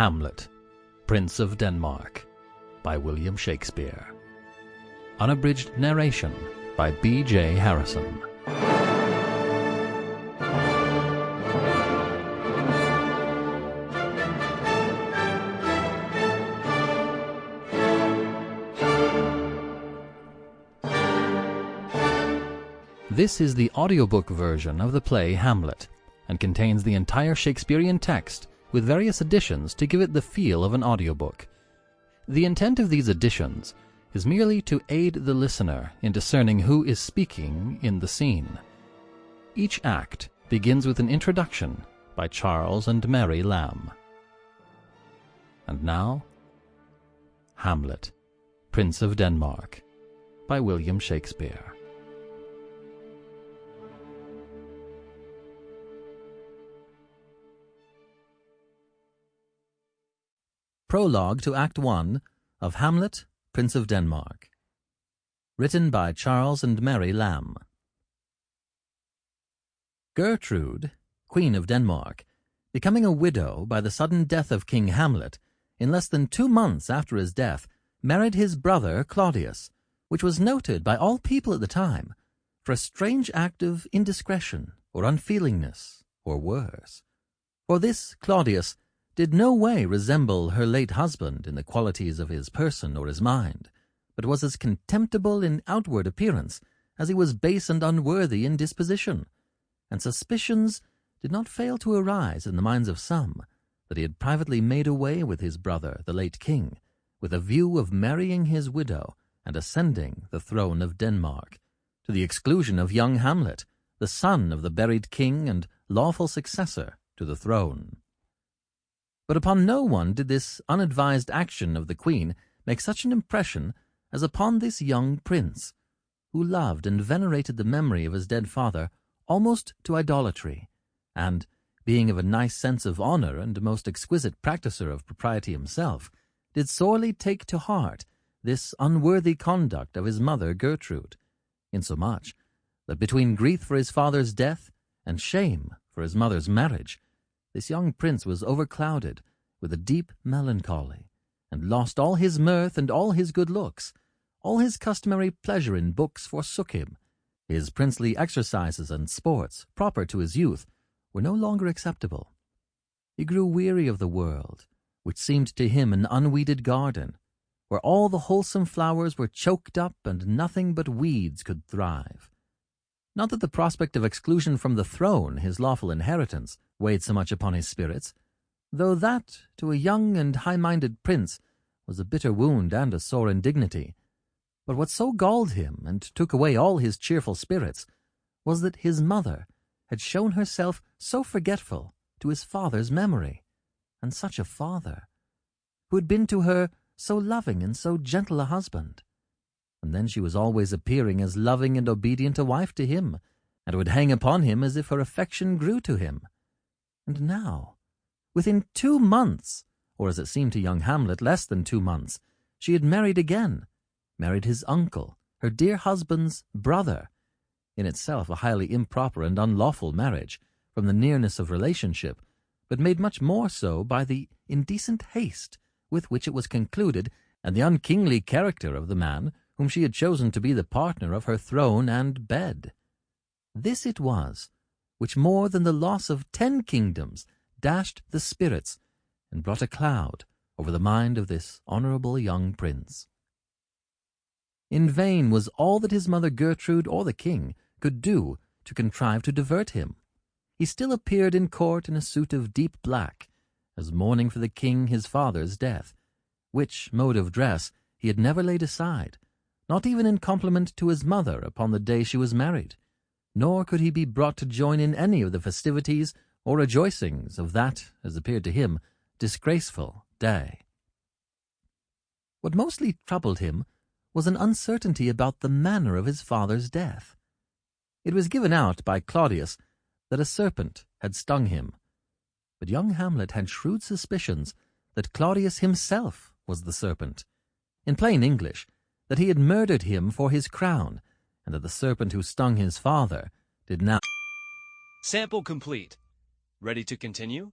Hamlet, Prince of Denmark, by William Shakespeare. Unabridged narration by B.J.Harrison. This is the audiobook version of the play Hamlet, and contains the entire Shakespearean text with various additions to give it the feel of an audiobook. The intent of these additions is merely to aid the listener in discerning who is speaking in the scene. Each act begins with an introduction by Charles and Mary Lamb. And now, Hamlet, Prince of Denmark, by William Shakespeare. Prologue to Act 1 of Hamlet, Prince of Denmark. Written by Charles and Mary Lamb. Gertrude, Queen of Denmark, becoming a widow by the sudden death of King Hamlet, in less than 2 months after his death, married his brother Claudius, which was noted by all people at the time for a strange act of indiscretion or unfeelingness, or worse. For this Claudius did no way resemble her late husband in the qualities of his person or his mind, but was as contemptible in outward appearance as he was base and unworthy in disposition, and suspicions did not fail to arise in the minds of some that he had privately made away with his brother, the late king, with a view of marrying his widow and ascending the throne of Denmark, to the exclusion of young Hamlet, the son of the buried king and lawful successor to the throne. But upon no one did this unadvised action of the queen make such an impression as upon this young prince, who loved and venerated the memory of his dead father almost to idolatry, and, being of a nice sense of honor and a most exquisite practicer of propriety himself, did sorely take to heart this unworthy conduct of his mother Gertrude, insomuch that between grief for his father's death and shame for his mother's marriage, this young prince was overclouded with a deep melancholy, and lost all his mirth and all his good looks. All his customary pleasure in books forsook him. His princely exercises and sports, proper to his youth, were no longer acceptable. He grew weary of the world, which seemed to him an unweeded garden, where all the wholesome flowers were choked up and nothing but weeds could thrive. Not that the prospect of exclusion from the throne, his lawful inheritance, weighed so much upon his spirits, though that, to a young and high-minded prince, was a bitter wound and a sore indignity. But what so galled him and took away all his cheerful spirits was that his mother had shown herself so forgetful to his father's memory, and such a father, who had been to her so loving and so gentle a husband. And then she was always appearing as loving and obedient a wife to him, and would hang upon him as if her affection grew to him. And now, within 2 months, or as it seemed to young Hamlet, less than 2 months, she had married again, married his uncle, her dear husband's brother, in itself a highly improper and unlawful marriage, from the nearness of relationship, but made much more so by the indecent haste with which it was concluded, and the unkingly character of the man whom she had chosen to be the partner of her throne and bed. This it was which more than the loss of 10 kingdoms dashed the spirits and brought a cloud over the mind of this honorable young prince. In vain was all that his mother Gertrude or the king could do to contrive to divert him. He still appeared in court in a suit of deep black, as mourning for the king his father's death, which mode of dress he had never laid aside, not even in compliment to his mother upon the day she was married, nor could he be brought to join in any of the festivities or rejoicings of that, as appeared to him, disgraceful day. What mostly troubled him was an uncertainty about the manner of his father's death. It was given out by Claudius that a serpent had stung him, but young Hamlet had shrewd suspicions that Claudius himself was the serpent. In plain English, that he had murdered him for his crown, and that the serpent who stung his father did now... Sample complete. Ready to continue?